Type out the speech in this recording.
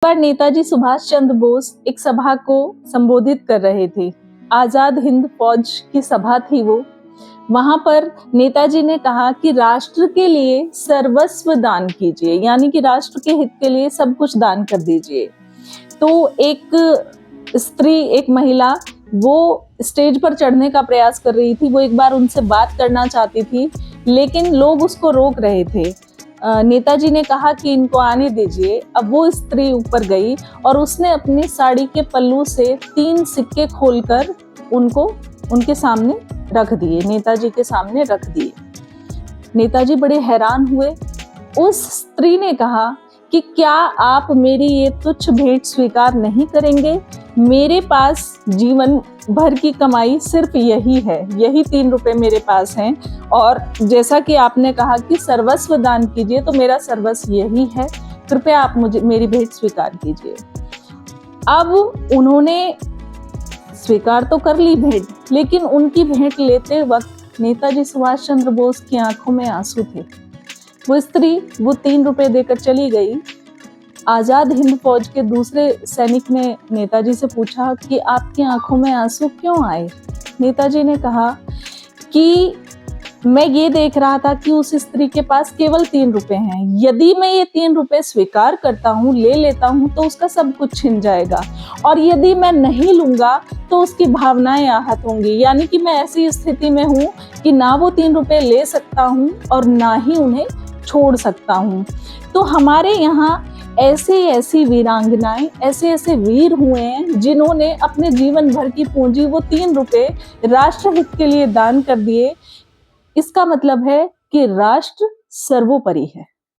पर नेताजी सुभाष चंद्र बोस एक सभा को संबोधित कर रहे थे। आजाद हिंद फौज की सभा थी वो। वहां पर नेताजी ने कहा कि राष्ट्र के लिए सर्वस्व दान कीजिए, यानी कि राष्ट्र के हित के लिए सब कुछ दान कर दीजिए। तो एक स्त्री, एक महिला, वो स्टेज पर चढ़ने का प्रयास कर रही थी। वो एक बार उनसे बात करना चाहती थी, लेकिन लोग उसको रोक रहे थे। नेताजी ने कहा कि इनको आने दीजिए। अब वो स्त्री ऊपर गई और उसने अपनी साड़ी के पल्लू से 3 सिक्के खोलकर उनको उनके सामने रख दिए, नेताजी के सामने रख दिए। नेताजी बड़े हैरान हुए। उस स्त्री ने कहा कि क्या आप मेरी ये तुच्छ भेंट स्वीकार नहीं करेंगे? मेरे पास जीवन भर की कमाई सिर्फ यही है, यही 3 रुपए मेरे पास हैं, और जैसा कि आपने कहा कि सर्वस्व दान कीजिए, तो मेरा सर्वस्व यही है। कृपया आप मुझे मेरी भेंट स्वीकार कीजिए। अब उन्होंने स्वीकार तो कर ली भेंट, लेकिन उनकी भेंट लेते वक्त नेताजी सुभाष चंद्र बोस की आंखों में आंसू थे। वो स्त्री वो 3 रुपए देकर चली गई। आजाद हिंद फौज के दूसरे सैनिक ने नेताजी से पूछा कि आपकी आंखों में आंसू क्यों आए? नेताजी ने कहा कि मैं ये देख रहा था कि उस स्त्री के पास केवल 3 रुपए हैं। यदि मैं ये 3 रुपए स्वीकार करता हूँ, ले लेता हूँ, तो उसका सब कुछ छिन जाएगा, और यदि मैं नहीं लूंगा तो उसकी भावनाएं आहत होंगी। यानी कि मैं ऐसी स्थिति में हूँ कि ना वो 3 रुपए ले सकता हूँ और ना ही उन्हें छोड़ सकता हूँ। तो हमारे यहाँ ऐसी वीरांगनाएं, ऐसे वीर हुए हैं जिन्होंने अपने जीवन भर की पूंजी, वो 3 रुपए राष्ट्रहित के लिए दान कर दिए। इसका मतलब है कि राष्ट्र सर्वोपरि है।